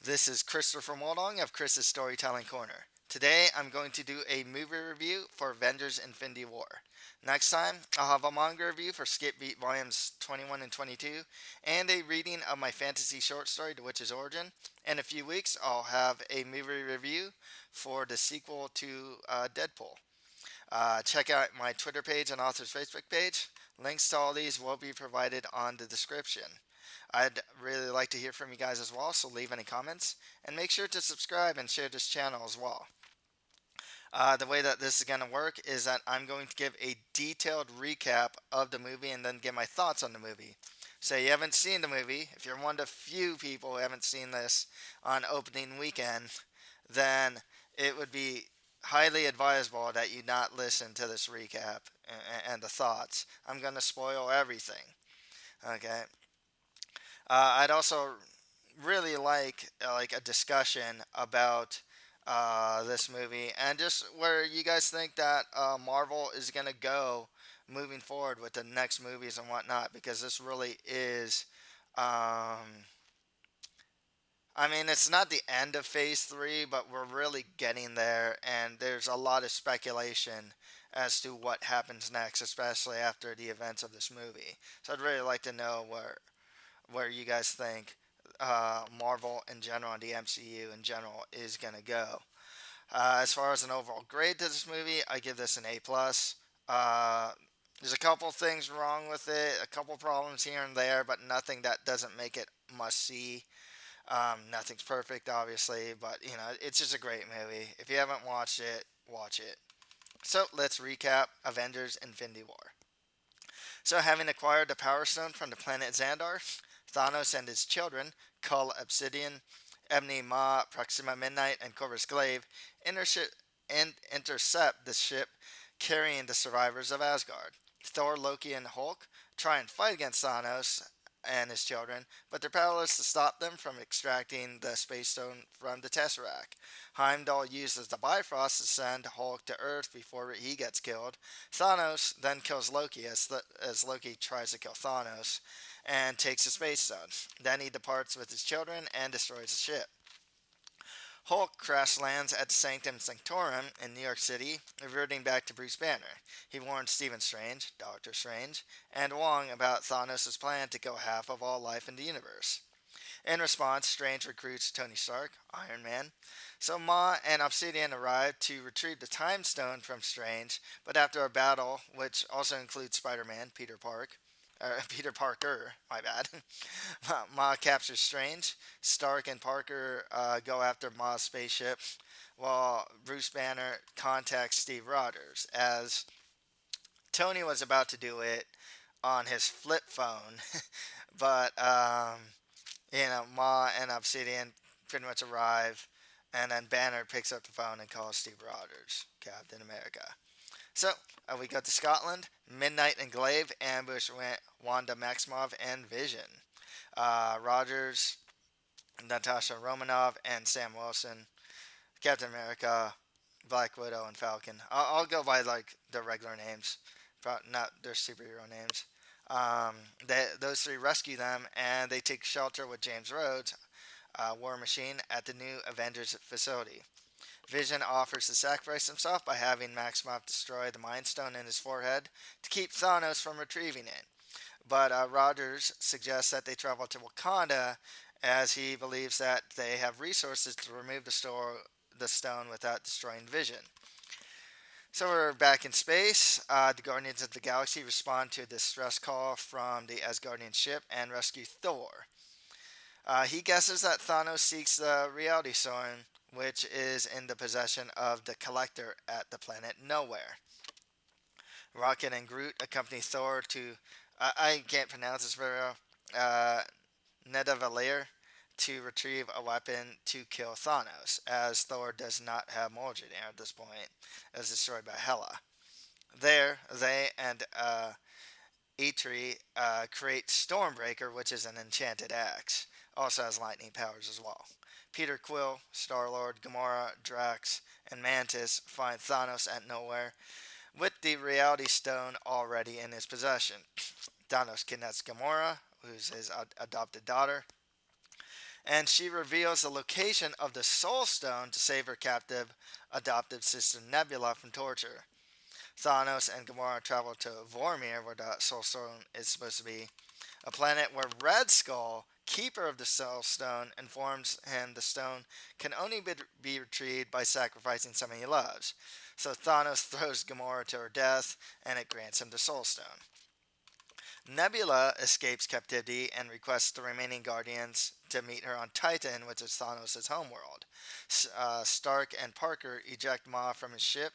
This is Christopher Moldong of Chris's Storytelling Corner. Today I'm going to do a movie review for Avengers Infinity War. Next time I'll have a manga review for Skip Beat Volumes 21 and 22 and a reading of my fantasy short story, The Witch's Origin. In a few weeks I'll have a movie review for the sequel to Deadpool. Check out my Twitter page and author's Facebook page. Links to all these will be provided on the description. I'd really like to hear from you guys as well, so leave any comments and make sure to subscribe and share this channel as well. The way that this is going to work is that I'm going to give a detailed recap of the movie and then give my thoughts on the movie. So you haven't seen the movie, if you're one of the few people who haven't seen this on opening weekend, then it would be highly advisable that you not listen to this recap and the thoughts. I'm going to spoil everything. Okay. I'd also really like a discussion about this movie and just where you guys think that Marvel is gonna go moving forward with the next movies and whatnot, because this really is. I mean, it's not the end of Phase 3, but we're really getting there, and there's a lot of speculation as to what happens next, especially after the events of this movie. So I'd really like to know where you guys think Marvel in general and the MCU in general is gonna go. As far as an overall grade to this movie, I give this an A plus. There's a couple things wrong with it, a couple problems here and there, but nothing that doesn't make it must see. Nothing's perfect, obviously, but it's just a great movie. If you haven't watched it, watch it. So let's recap Avengers Infinity War. So, having acquired the Power Stone from the planet Xandar, Thanos and his children, Cull Obsidian, Ebony Maw, Proxima Midnight, and Corvus Glaive, intercept the ship carrying the survivors of Asgard. Thor, Loki, and Hulk try and fight against Thanos and his children, but they're powerless to stop them from extracting the Space Stone from the Tesseract. Heimdall uses the Bifrost to send Hulk to Earth before he gets killed. Thanos then kills Loki as Loki tries to kill Thanos and takes the Space Stone. Then he departs with his children and destroys the ship. Hulk crash lands at Sanctum Sanctorum in New York City, reverting back to Bruce Banner. He warns Stephen Strange, Doctor Strange, and Wong about Thanos' plan to kill half of all life in the universe. In response, Strange recruits Tony Stark, Iron Man. So Ma and Obsidian arrive to retrieve the Time Stone from Strange, but after a battle, which also includes Spider-Man, Peter Parker, my bad. Ma captures Strange. Stark and Parker go after Ma's spaceship, while Bruce Banner contacts Steve Rogers, as Tony was about to do it on his flip phone, but Ma and Obsidian pretty much arrive, and then Banner picks up the phone and calls Steve Rogers, Captain America. So we go to Scotland. Midnight and Glaive ambush Wanda Maximoff and Vision. Rogers, Natasha Romanoff, and Sam Wilson. Captain America, Black Widow, and Falcon. I'll go by like their regular names, not their superhero names. Those three rescue them, and they take shelter with James Rhodes, War Machine, at the new Avengers facility. Vision offers to sacrifice himself by having Maximoff destroy the Mind Stone in his forehead to keep Thanos from retrieving it. But Rogers suggests that they travel to Wakanda, as he believes that they have resources to remove the stone without destroying Vision. So we're back in space. The Guardians of the Galaxy respond to a distress call from the Asgardian ship and rescue Thor. He guesses that Thanos seeks the Reality Stone, which is in the possession of the Collector at the planet Nowhere. Rocket and Groot accompany Thor to, I can't pronounce this very well, Nidavellir, to retrieve a weapon to kill Thanos, as Thor does not have Mjolnir at this point. It was destroyed by Hela. There, they and Eitri create Stormbreaker, which is an enchanted axe. Also has lightning powers as well. Peter Quill, Star-Lord, Gamora, Drax, and Mantis find Thanos at Nowhere with the Reality Stone already in his possession. Thanos kidnaps Gamora, who's his adopted daughter, and she reveals the location of the Soul Stone to save her captive adoptive sister Nebula from torture. Thanos and Gamora travel to Vormir, where the Soul Stone is supposed to be, a planet where Red Skull, keeper of the Soul Stone, informs him the stone can only be retrieved by sacrificing someone he loves. So Thanos throws Gamora to her death, and it grants him the Soul Stone. Nebula escapes captivity and requests the remaining Guardians to meet her on Titan, which is Thanos' homeworld. Stark and Parker eject Ma from his ship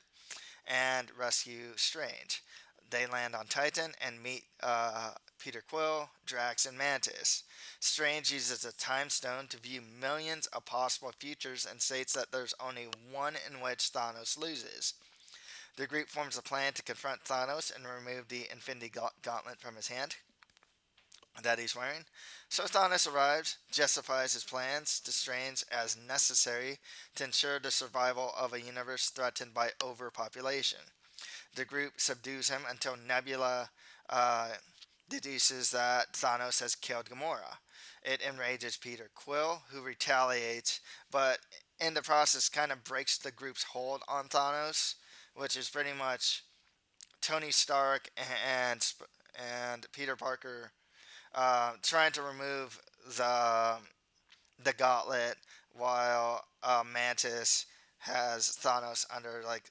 and rescue Strange. They land on Titan and meet Peter Quill, Drax, and Mantis. Strange uses a time stone to view millions of possible futures and states that there's only one in which Thanos loses. The group forms a plan to confront Thanos and remove the Infinity Gauntlet from his hand that he's wearing. So Thanos arrives, justifies his plans to Strange as necessary to ensure the survival of a universe threatened by overpopulation. The group subdues him until Nebula uh, deduces that Thanos has killed Gamora. It enrages Peter Quill, who retaliates, but in the process kind of breaks the group's hold on Thanos, which is pretty much Tony Stark and Peter Parker trying to remove the the gauntlet while Mantis has Thanos under like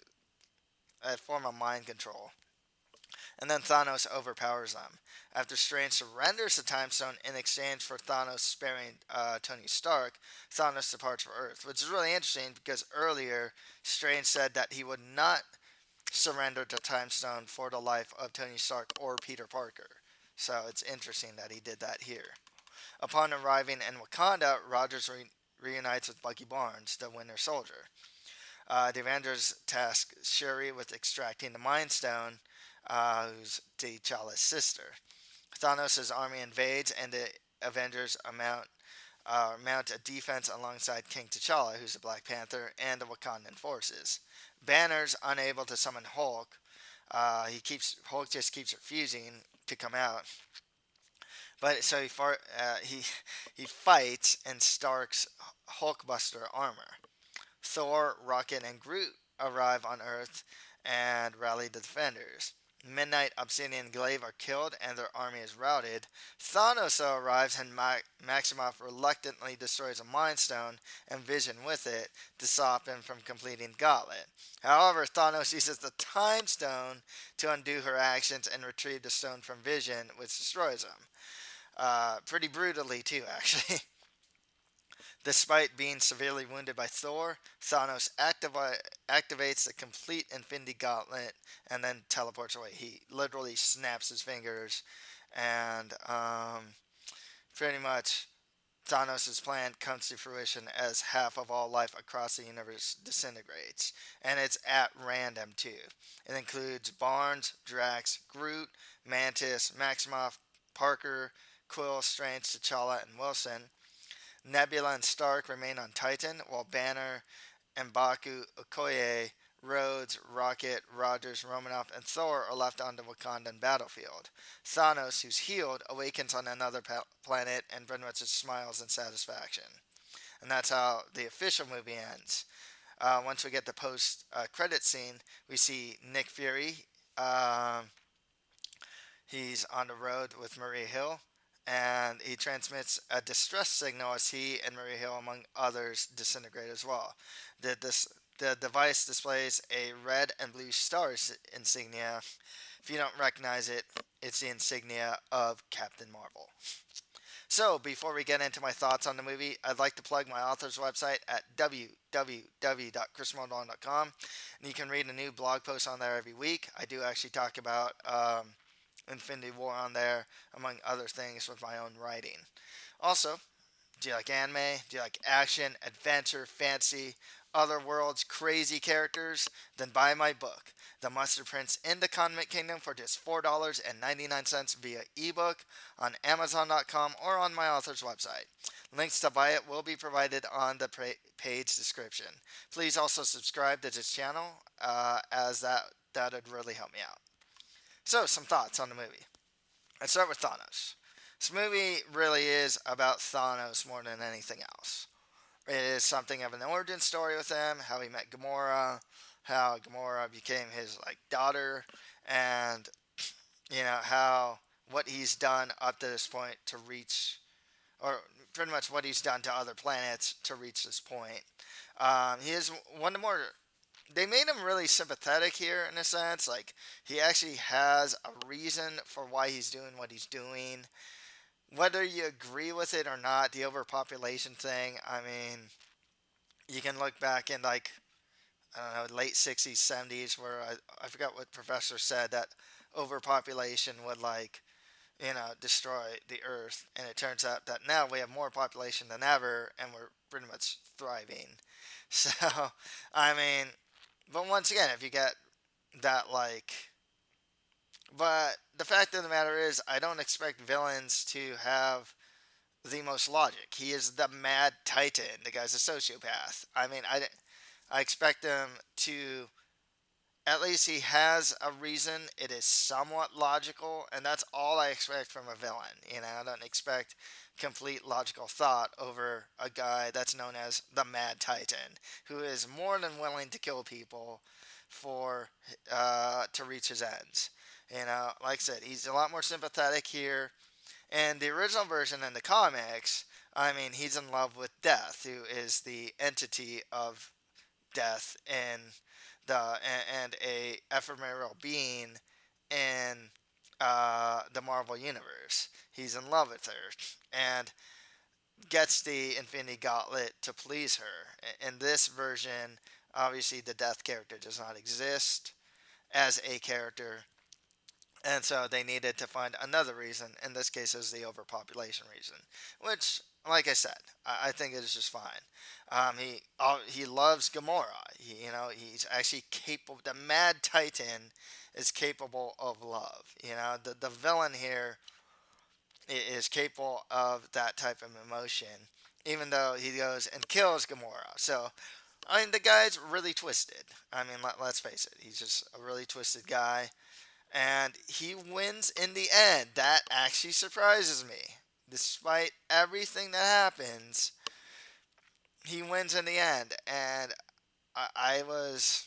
a form of mind control. And then Thanos overpowers them. After Strange surrenders the Time Stone in exchange for Thanos sparing Tony Stark, Thanos departs for Earth, which is really interesting because earlier Strange said that he would not surrender the Time Stone for the life of Tony Stark or Peter Parker. So it's interesting that he did that here. Upon arriving in Wakanda, Rogers reunites with Bucky Barnes, the Winter Soldier. The Avengers task Shuri with extracting the Mind Stone, who's T'Challa's sister. Thanos' army invades, and the Avengers mount a defense alongside King T'Challa, who's the Black Panther, and the Wakandan forces. Banner's unable to summon Hulk. Hulk just keeps refusing to come out. But so he fights in Stark's Hulkbuster armor. Thor, Rocket, and Groot arrive on Earth and rally the defenders. Midnight, Obsidian, and Glaive are killed and their army is routed. Thanos arrives and Maximoff reluctantly destroys a Mind Stone and Vision with it to stop him from completing Gauntlet. However, Thanos uses the Time Stone to undo her actions and retrieve the stone from Vision, which destroys him. Pretty brutally, too, actually. Despite being severely wounded by Thor, Thanos activates the complete Infinity Gauntlet and then teleports away. He literally snaps his fingers, and pretty much Thanos' plan comes to fruition as half of all life across the universe disintegrates. And it's at random, too. It includes Barnes, Drax, Groot, Mantis, Maximoff, Parker, Quill, Strange, T'Challa, and Wilson. Nebula and Stark remain on Titan, while Banner, M'Baku, Okoye, Rhodes, Rocket, Rogers, Romanoff, and Thor are left on the Wakandan battlefield. Thanos, who's healed, awakens on another planet and pretty much just smiles in satisfaction. And that's how the official movie ends. Once we get the post-credit scene, we see Nick Fury. He's on the road with Maria Hill, and he transmits a distress signal as he and Maria Hill, among others, disintegrate as well. The device displays a red and blue star insignia. If you don't recognize it, it's the insignia of Captain Marvel. So, before we get into my thoughts on the movie, I'd like to plug my author's website at www.chrismaldon.com. And you can read a new blog post on there every week. I do actually talk about Infinity War on there, among other things, with my own writing. Also, do you like anime? Do you like action, adventure, fantasy, other worlds, crazy characters? Then buy my book, The Mustard Prince in the Condiment Kingdom, for just $4.99 via ebook on Amazon.com or on my author's website. Links to buy it will be provided on the page description. Please also subscribe to this channel, as that would really help me out. So, some thoughts on the movie. Let's start with Thanos. This movie really is about Thanos more than anything else. It is something of an origin story with him, how he met Gamora, how Gamora became his like daughter, and how what he's done up to this point to reach, or pretty much what he's done to other planets to reach this point. He is one of the more. They made him really sympathetic here in a sense. Like he actually has a reason for why he's doing what he's doing. Whether you agree with it or not, the overpopulation thing. I mean, you can look back in like I don't know late '60s, '70s, where I forgot what professor said that overpopulation would like destroy the earth, and it turns out that now we have more population than ever, and we're pretty much thriving. So, I mean, but once again, if you get that, like, but the fact of the matter is, I don't expect villains to have the most logic. He is the mad titan. The guy's a sociopath. I mean, I expect him to at least he has a reason. It is somewhat logical, and that's all I expect from a villain. I don't expect complete logical thought over a guy that's known as the Mad Titan, who is more than willing to kill people for to reach his ends. Like I said, he's a lot more sympathetic here. And the original version in the comics, I mean, he's in love with Death, who is the entity of death and a ephemeral being in the Marvel universe. He's in love with her and gets the Infinity Gauntlet to please her. In this version, obviously the Death character does not exist as a character, and so they needed to find another reason. In this case, is the overpopulation reason, which, like I said, I think it is just fine. He loves Gamora. He's actually capable. The Mad Titan is capable of love. The villain here is capable of that type of emotion, even though he goes and kills Gamora. So I mean, the guy's really twisted. I mean, let's face it. He's just a really twisted guy and he wins in the end. That actually surprises me. Despite everything that happens, he wins in the end, and I was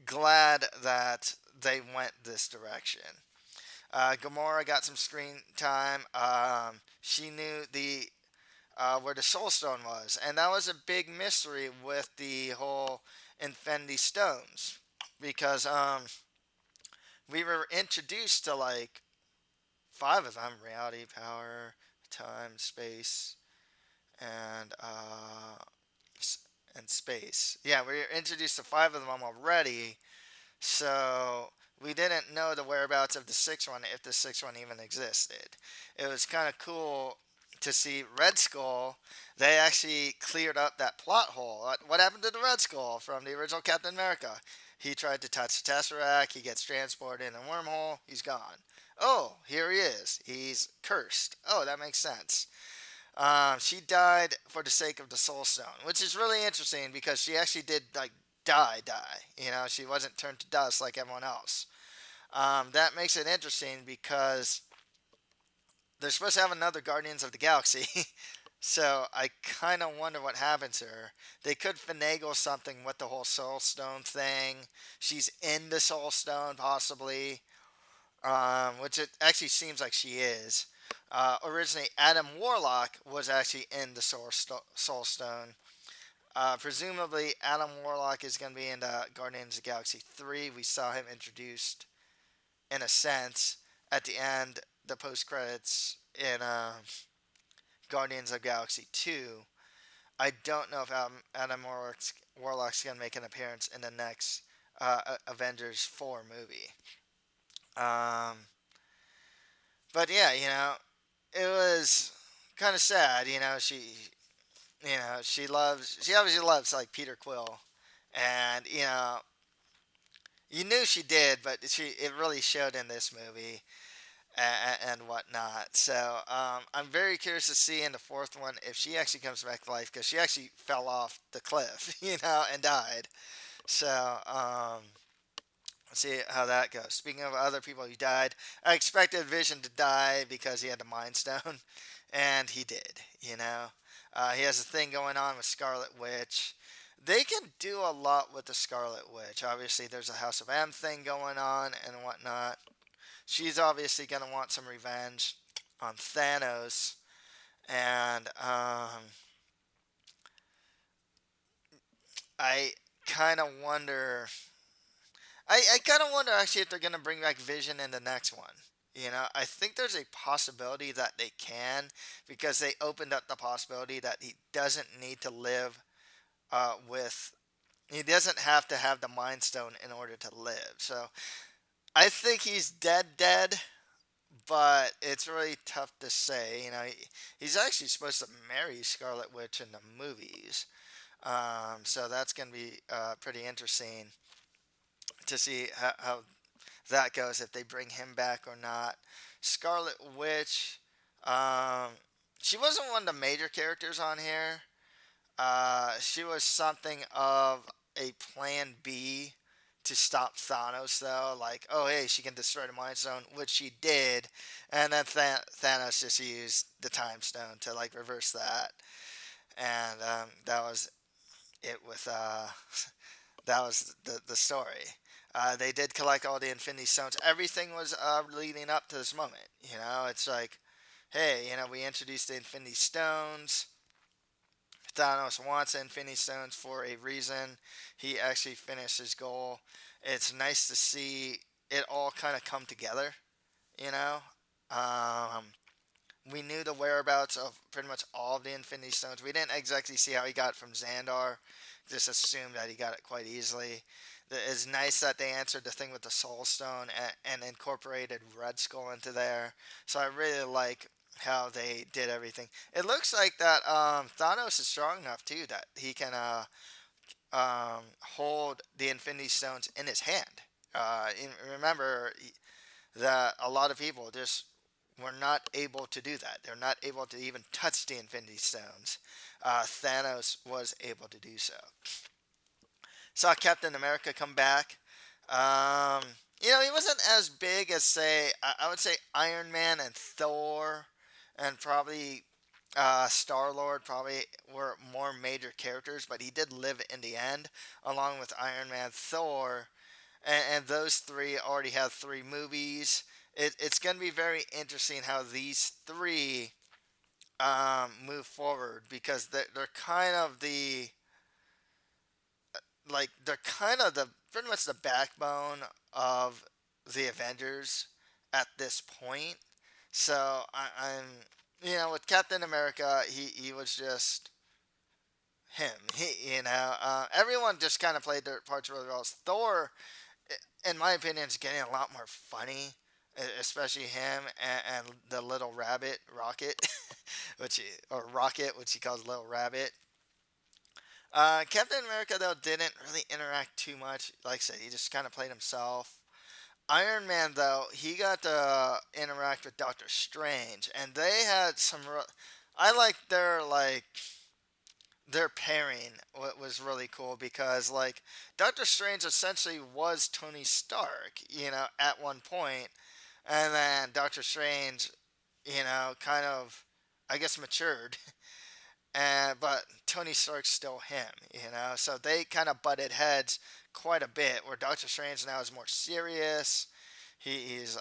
glad that they went this direction. Gamora got some screen time. She knew the where the Soul Stone was, and that was a big mystery with the whole Infinity Stones, because we were introduced to like five of them: reality, power, time, space, and space. Yeah, we were introduced to five of them already, so we didn't know the whereabouts of the sixth one if the sixth one even existed. It was kind of cool to see Red Skull. They actually cleared up that plot hole. What happened to the Red Skull from the original Captain America? He tried to touch the Tesseract. He gets transported in a wormhole. He's gone. Oh, here he is. He's cursed. Oh, that makes sense. She died for the sake of the Soul Stone, which is really interesting because she actually did like die. She wasn't turned to dust like everyone else. That makes it interesting because they're supposed to have another Guardians of the Galaxy. So I kind of wonder what happened to her. They could finagle something with the whole Soul Stone thing. She's in the Soul Stone possibly, which it actually seems like she is. Originally, Adam Warlock was actually in the Soul Stone. Presumably, Adam Warlock is going to be in Guardians of the Galaxy 3. We saw him introduced, in a sense, at the end, the post credits in Guardians of the Galaxy 2. I don't know if Adam Warlock's going to make an appearance in the next Avengers 4 movie. But yeah, it was kind of sad. She obviously loves like Peter Quill, and you knew she did, but it really showed in this movie and whatnot. So I'm very curious to see in the fourth one if she actually comes back to life because she actually fell off the cliff, and died. So See how that goes. Speaking of other people who died, I expected Vision to die because he had the Mind Stone, and he did. He has a thing going on with Scarlet Witch. They can do a lot with the Scarlet Witch. Obviously, there's a House of M thing going on and whatnot. She's obviously gonna want some revenge on Thanos, and I kind of wonder I kind of wonder actually if they're going to bring back Vision in the next one. I think there's a possibility that they can because they opened up the possibility that he doesn't need to live with. He doesn't have to have the Mind Stone in order to live. So I think he's dead, but it's really tough to say. He's actually supposed to marry Scarlet Witch in the movies. So that's going to be pretty interesting to see how that goes, if they bring him back or not. Scarlet Witch, um, she wasn't one of the major characters on here. She was something of a plan B to stop Thanos, though. Like, oh, hey, she can destroy the Mind Stone, which she did. And then Thanos just used the Time Stone to, like, reverse that. And that was it with that was the story. They did collect all the Infinity Stones. Everything was leading up to this moment. It's like, hey, we introduced the Infinity Stones. Thanos wants the Infinity Stones for a reason. He actually finished his goal. It's nice to see it all kind of come together. You know, um, we knew the whereabouts of pretty much all of the Infinity Stones. We didn't exactly see how he got it from Xandar. Just assumed that he got it quite easily. It's nice that they answered the thing with the Soul Stone and incorporated Red Skull into there. So I really like how they did everything. It looks like that Thanos is strong enough too that he can hold the Infinity Stones in his hand. Remember that a lot of people just were not able to do that. They're not able to even touch the Infinity Stones. Thanos was able to do so. Saw Captain America come back. Um, he wasn't as big as, say, I would say Iron Man and Thor, and probably Star Lord probably were more major characters, but he did live in the end, along with Iron Man, Thor, and those three already have three movies. It's going to be very interesting how these three move forward because they're kind of the pretty much the backbone of the Avengers at this point. So I'm with Captain America, he was just him. Everyone just kind of played their parts really well. Thor, in my opinion, is getting a lot more funny, especially him and the little rabbit Rocket, or Rocket, which he calls Little Rabbit. Captain America though didn't really interact too much. Like I said, he just kind of played himself. Iron Man though, he got to interact with Doctor Strange, and they had some. I like their pairing was really cool because like Doctor Strange essentially was Tony Stark, at one point, and then Doctor Strange, kind of, I guess, matured. But Tony Stark's still him, So they kind of butted heads quite a bit. Where Doctor Strange now is more serious. He's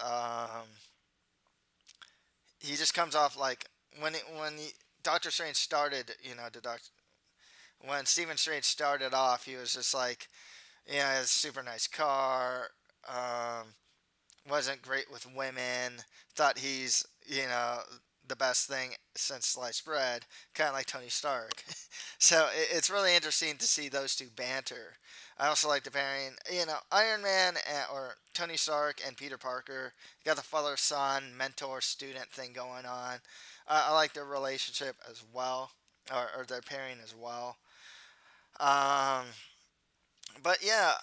he just comes off like Doctor Strange started, when Stephen Strange started off, he was just like, he has a super nice car. Wasn't great with women. Thought he's, the best thing since sliced bread, kind of like Tony Stark. So it's really interesting to see those two banter. I also like the pairing, Iron Man or Tony Stark and Peter Parker. You got the father son, mentor student thing going on. I like their relationship as well, or their pairing as well. Um, but yeah,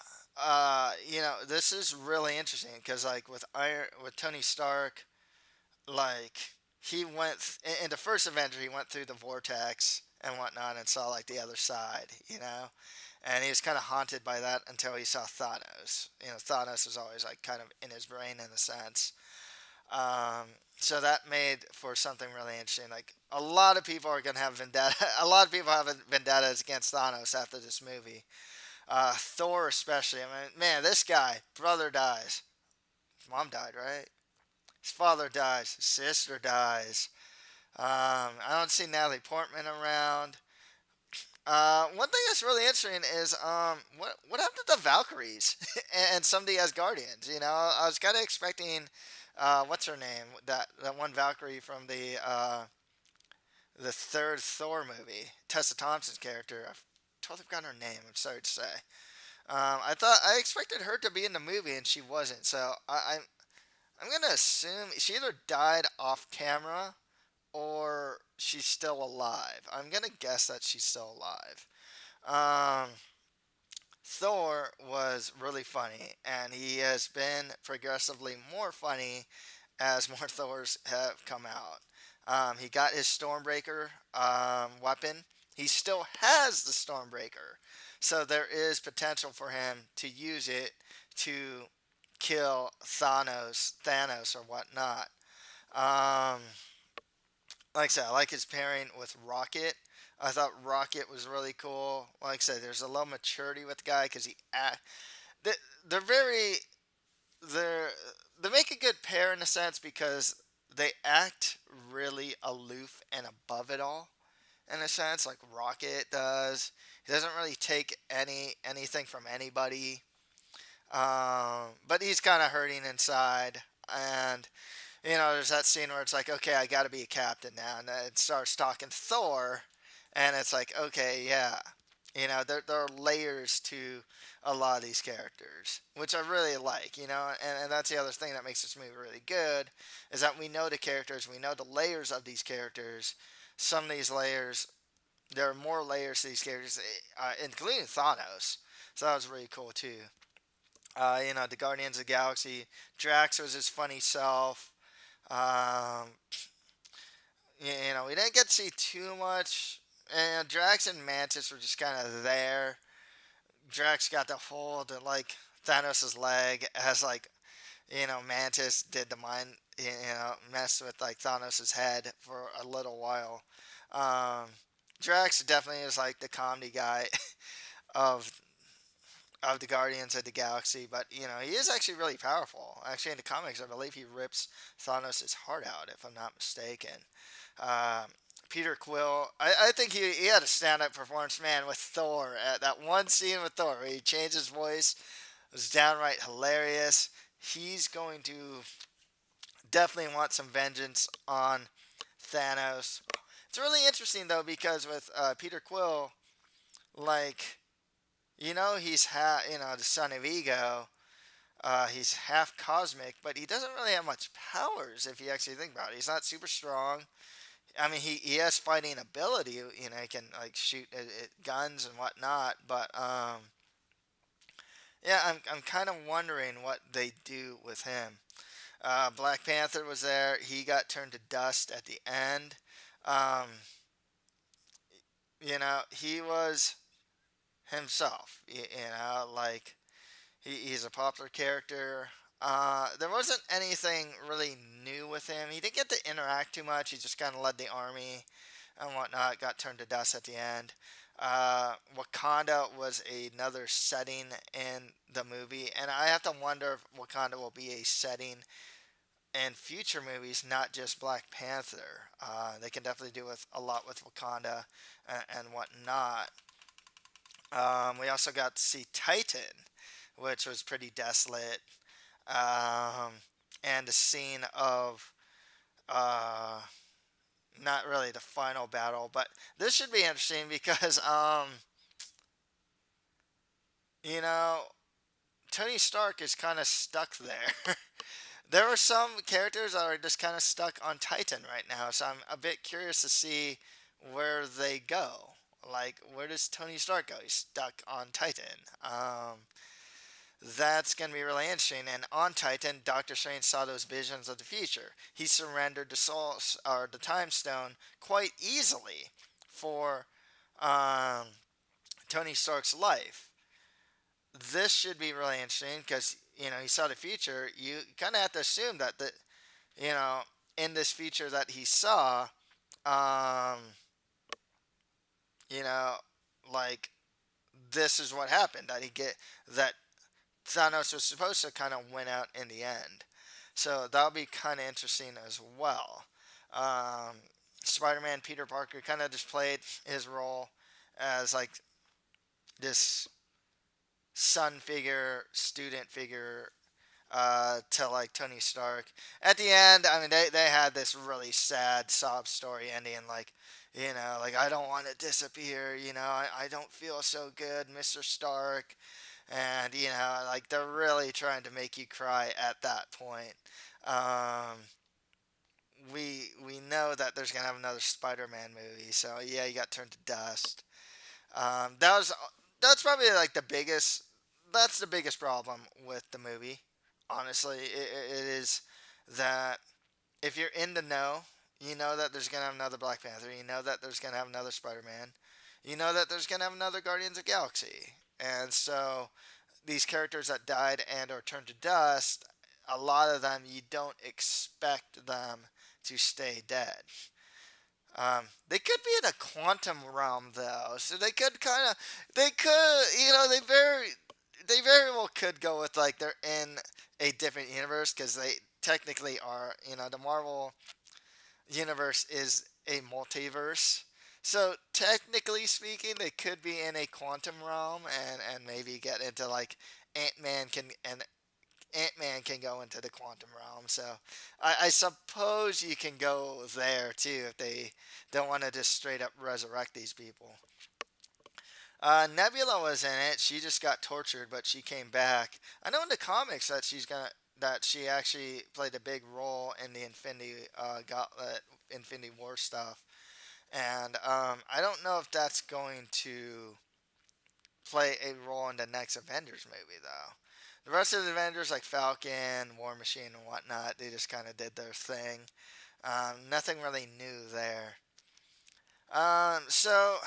this is really interesting because like with Tony Stark, like he went in the first Avenger, he went through the vortex and whatnot and saw like the other side, you know. And he was kind of haunted by that until he saw Thanos. You know, Thanos was always like kind of in his brain in a sense. Um, so that made for something really interesting. Like a lot of people are gonna have vendetta. A lot of people have vendettas against Thanos after this movie. Thor especially. I mean, man, this guy, brother dies. His mom died, right? His father dies. His sister dies. I don't see Natalie Portman around. One thing that's really interesting is what happened to the Valkyries and some of the Asgardians. You know, I was kind of expecting what's her name, that one Valkyrie from the third Thor movie, Tessa Thompson's character. I've totally forgotten her name. I'm sorry to say. I expected her to be in the movie and she wasn't. So I'm gonna assume she either died off camera or she's still alive. I'm gonna guess that she's still alive. Um, Thor was really funny, and he has been progressively more funny as more Thors have come out. He got his Stormbreaker weapon. He still has the Stormbreaker, so there is potential for him to use it to kill Thanos or whatnot. Um, like I said, I like his pairing with Rocket. I thought Rocket was really cool. Like I said, there's a low maturity with the guy because they, they're very they're they make a good pair in a sense because they act really aloof and above it all in a sense, like Rocket does. He doesn't really take anything from anybody, but he's kind of hurting inside, and you know, there's that scene where it's like, okay, I got to be a captain now, and it starts talking to Thor, and it's like, okay, yeah, you know, there are layers to a lot of these characters, which I really like, you know, and that's the other thing that makes this movie really good, is that we know the characters, we know the layers of these characters. Some of these layers, there are more layers to these characters, including Thanos, so that was really cool too. You know, the Guardians of the Galaxy, Drax was his funny self. Um, you know, we didn't get to see too much. And Drax and Mantis were just kind of there. Drax got to hold like Thanos' leg as like, you know, Mantis did the mind, you know, mess with like Thanos' head for a little while. Um, Drax definitely is like the comedy guy of the Guardians of the Galaxy, but you know he is actually really powerful. Actually, in the comics, I believe he rips Thanos' heart out, if I'm not mistaken. Um, Peter Quill, I think he had a stand-up performance, man, with Thor. That one scene with Thor where he changed his voice was downright hilarious. He's going to definitely want some vengeance on Thanos. It's really interesting though because with Peter Quill, like you know, you know the son of Ego. He's half cosmic, but he doesn't really have much powers if you actually think about it. He's not super strong. I mean, he has fighting ability. You know, he can like shoot at guns and whatnot. But yeah, I'm kind of wondering what they do with him. Black Panther was there. He got turned to dust at the end. Um, you know, he was himself. You know, like he's a popular character. There wasn't anything really new with him. He didn't get to interact too much. He just kind of led the army and whatnot. Got turned to dust at the end. Wakanda was another setting in the movie, and I have to wonder if Wakanda will be a setting in future movies, not just Black Panther. They can definitely do with a lot with Wakanda and whatnot. We also got to see Titan, which was pretty desolate, um, and the scene of uh, not really the final battle, but this should be interesting because you know Tony Stark is kind of stuck there. There are some characters that are just kind of stuck on Titan right now, so I'm a bit curious to see where they go. Like, where does Tony Stark go? He's stuck on Titan. That's going to be really interesting. And on Titan, Doctor Strange saw those visions of the future. He surrendered the soul or the Time Stone quite easily for um, Tony Stark's life. This should be really interesting because he saw the future. You kind of have to assume that you know in this future that he saw, um, you know, like this is what happened that Thanos was supposed to kind of win out in the end. So that'll be kind of interesting as well. Um, Spider-Man Peter Parker kind of just played his role as like this son figure, student figure to like Tony Stark. At the end, I mean, they had this really sad sob story ending, like, like I don't want to disappear. I don't feel so good, Mr. Stark, and like they're really trying to make you cry at that point. Um, we know that there's gonna have another Spider-Man movie, so yeah, you got turned to dust. That's probably like the biggest. That's the biggest problem with the movie. Honestly, it is that if you're in the know, you know that there's gonna have another Black Panther. You know that there's gonna have another Spider-Man. You know that there's gonna have another Guardians of the Galaxy. And so these characters that died and are turned to dust, a lot of them you don't expect them to stay dead. They could be in a quantum realm though, so they could, they very well could go with like they're in a different universe because they technically are. The Marvel universe is a multiverse, so technically speaking, they could be in a quantum realm and maybe get into like Ant Man can and Ant Man can go into the quantum realm. So I suppose you can go there too if they don't want to just straight up resurrect these people. Nebula was in it. She just got tortured, but she came back. I know in the comics that she actually played a big role in the Infinity Gauntlet, Infinity War stuff. And I don't know if that's going to play a role in the next Avengers movie though. The rest of the Avengers, like Falcon, War Machine, and whatnot, they just kind of did their thing. Nothing really new there. So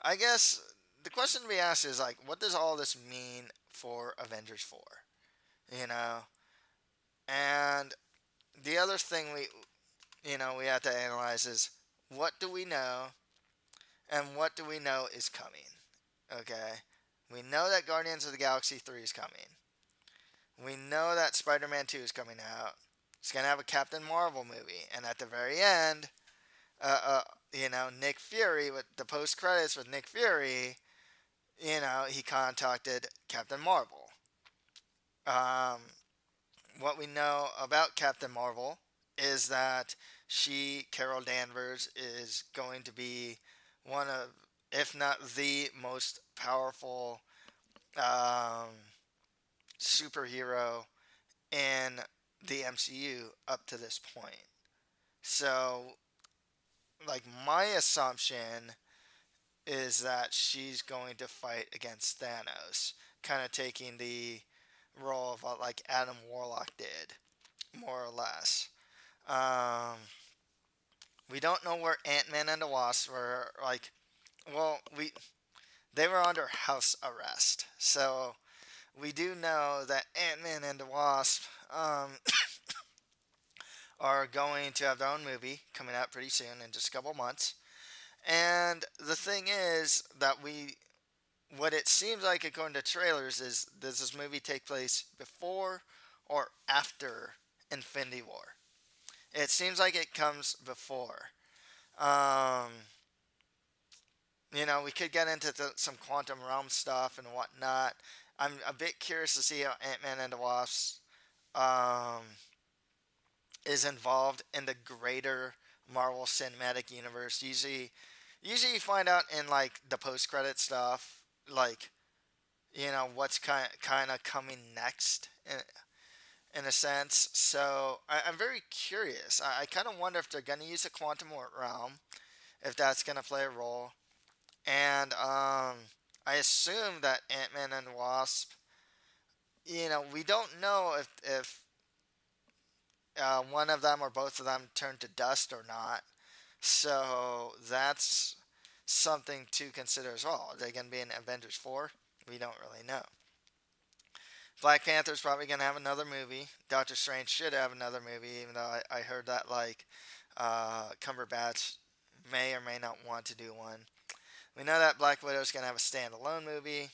I guess the question to be asked is like, what does all this mean for Avengers 4? You know, and the other thing we have to analyze is what do we know and what do we know is coming. Okay, we know that Guardians of the Galaxy 3 is coming. We know that Spider-Man 2 is coming out. It's gonna have a Captain Marvel movie, and at the very end, Nick Fury with the post credits with Nick Fury, he contacted Captain Marvel. Um, what we know about Captain Marvel is that Carol Danvers, is going to be one of, if not the most powerful um, superhero in the MCU up to this point. So, like, my assumption is that she's going to fight against Thanos, kind of taking the role of what, like, Adam Warlock did, more or less. Um, we don't know where Ant Man and the Wasp were. Like, well, they were under house arrest, so we do know that Ant Man and the Wasp are going to have their own movie coming out pretty soon in just a couple months. And the thing is that what it seems like according to trailers is, does this movie take place before or after Infinity War? It seems like it comes before. Um, we could get into some quantum realm stuff and whatnot. I'm a bit curious to see how Ant Man and the Wasp um, is involved in the greater Marvel Cinematic Universe. Usually you find out in like the post credit stuff, like what's kind of coming next in a sense. So I'm very curious. I kind of wonder if they're gonna use the quantum realm, if that's gonna play a role, and I assume that Ant Man and Wasp. We don't know if one of them or both of them turn to dust or not. So something to consider as well. Are they going to be in Avengers 4? We don't really know. Black Panther's probably going to have another movie. Doctor Strange should have another movie, even though I heard that like Cumberbatch may or may not want to do one. We know that Black Widow's going to have a standalone movie.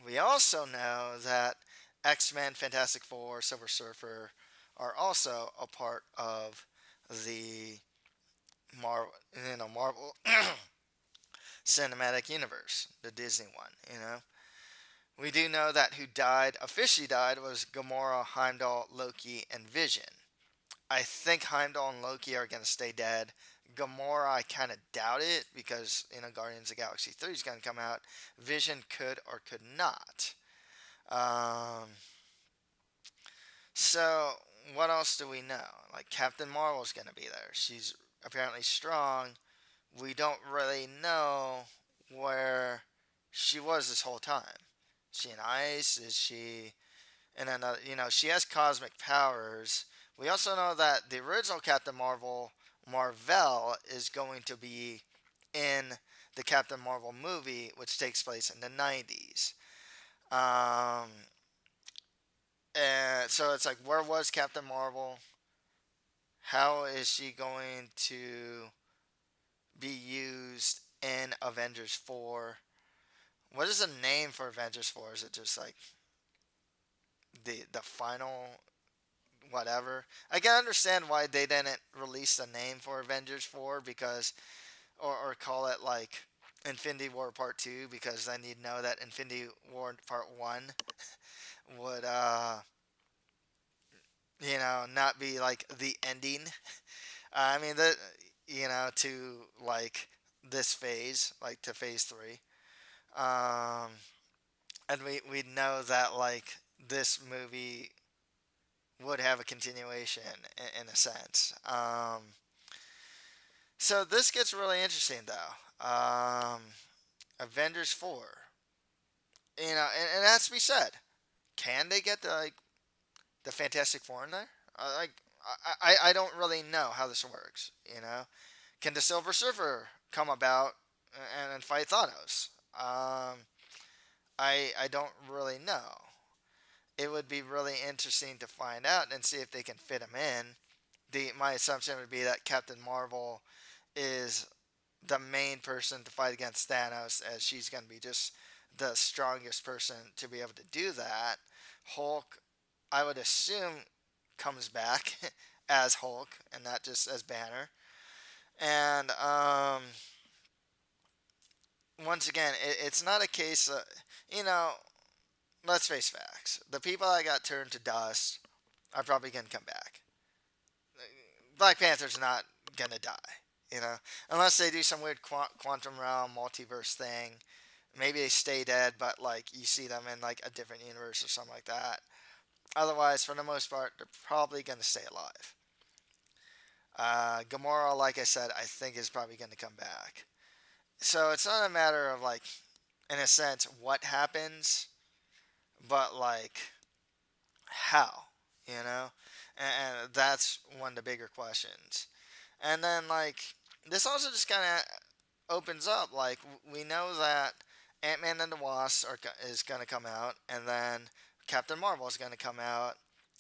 We also know that X-Men, Fantastic Four, Silver Surfer are also a part of the Marvel cinematic universe, the Disney one. We do know that who died, officially died, was Gamora, Heimdall, Loki, and Vision. I think Heimdall and Loki are going to stay dead. Gamora, I kind of doubt it because, Guardians of the Galaxy 3 is going to come out. Vision could or could not. Um, so, what else do we know? Like, Captain Marvel's going to be there. She's apparently strong. We don't really know where she was this whole time. Is she in ice? Is she in another? She has cosmic powers. We also know that the original Captain Marvel, is going to be in the Captain Marvel movie, which takes place in the 90s. Um, and so it's like, where was Captain Marvel? How is she going to be used in Avengers 4? What is the name for Avengers 4? Is it just like the final whatever? I can understand why they didn't release the name for Avengers 4 because or call it like Infinity War Part 2 because then you'd know that Infinity War Part 1 would not be like the ending. I mean the to like this phase, like to phase 3. Um and we know that like this movie would have a continuation in a sense. So this gets really interesting though. Avengers 4. And it has to be said. Can they get the Fantastic Four in there? Like I don't really know how this works. Can the Silver Surfer come about and fight Thanos? I don't really know. It would be really interesting to find out and see if they can fit him in. My assumption would be that Captain Marvel is the main person to fight against Thanos, as she's going to be just the strongest person to be able to do that. Hulk, I would assume, comes back as Hulk and not just as Banner. And once again, it's not a case of, you know, let's face facts. The people that got turned to dust are probably going to come back. Black Panther's not going to die, unless they do some weird quantum realm multiverse thing. Maybe they stay dead, but like you see them in like a different universe or something like that. Otherwise, for the most part, they're probably going to stay alive. Gamora, like I said, I think is probably going to come back. So it's not a matter of like, in a sense, what happens, but like how, you know? And that's one of the bigger questions. And then like this also just kind of opens up like we know that Ant-Man and the Wasp is going to come out, and then Captain Marvel is going to come out,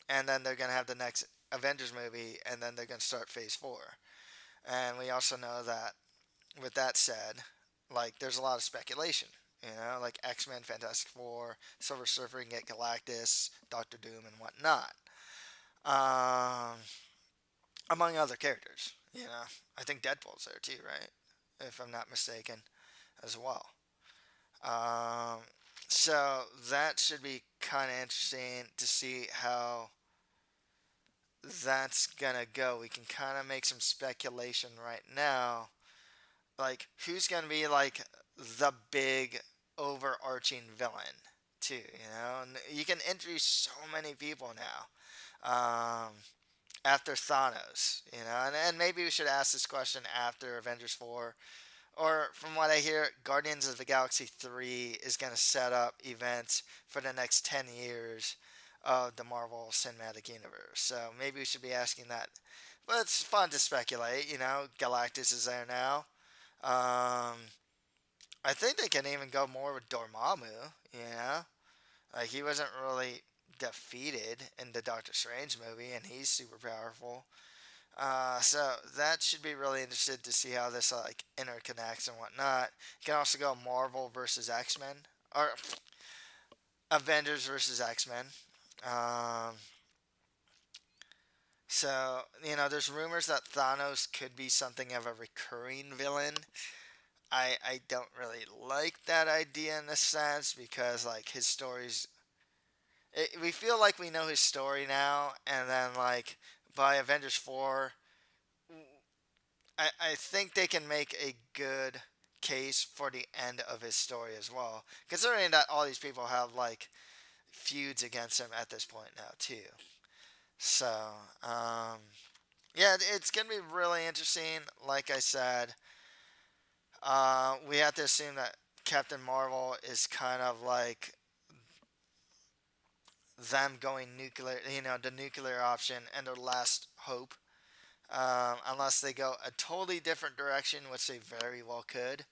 and then they're going to have the next Avengers movie, and then they're going to start Phase 4. And we also know that, with that said, like there's a lot of speculation. Like X-Men, Fantastic Four, Silver Surfer can get Galactus, Doctor Doom, and whatnot. Um, Among other characters. I think Deadpool's there too, right? If I'm not mistaken, as well. Um, so that should be kind of interesting to see how that's gonna go. We can kind of make some speculation right now, like who's gonna be like the big overarching villain too. And you can introduce so many people now. After Thanos, and maybe we should ask this question after Avengers 4. Or from what I hear, Guardians of the Galaxy 3 is going to set up events for the next 10 years of the Marvel Cinematic Universe. So maybe we should be asking that. But it's fun to speculate, Galactus is there now. Um, I think they can even go more with Dormammu. You know, like he wasn't really defeated in the Doctor Strange movie, and he's super powerful. So that should be really interested to see how this like interconnects and whatnot. You can also go Marvel versus X Men or Avengers versus X Men. Um, so there's rumors that Thanos could be something of a recurring villain. I don't really like that idea in a sense because like his stories, we feel like we know his story now, and then like by Avengers 4, I think they can make a good case for the end of his story as well. Considering that all these people have like feuds against him at this point now too. So um, yeah, it's gonna be really interesting. Like I said, we have to assume that Captain Marvel is kind of like them going nuclear, the nuclear option and their last hope. Unless they go a totally different direction, which they very well could.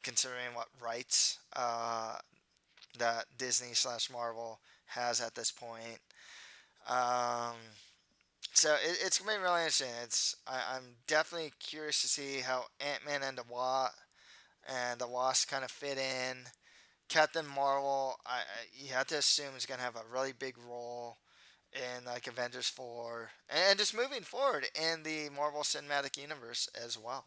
Considering what rights that Disney slash Marvel has at this point. Um, so it's gonna be really interesting. I'm definitely curious to see how Ant Man and the Wasp kind of fit in. Captain Marvel, you have to assume is gonna have a really big role in like Avengers 4 and just moving forward in the Marvel Cinematic Universe as well.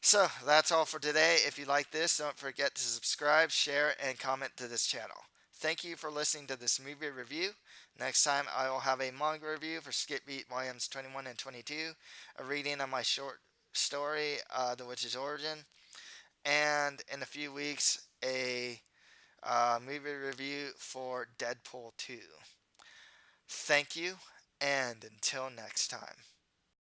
So that's all for today. If you like this, don't forget to subscribe, share, and comment to this channel. Thank you for listening to this movie review. Next time, I will have a manga review for Skip Beat Volumes 21 and 22, a reading of my short story, The Witch's Origin, and in a few weeks, a movie review for Deadpool 2. Thank you, and until next time.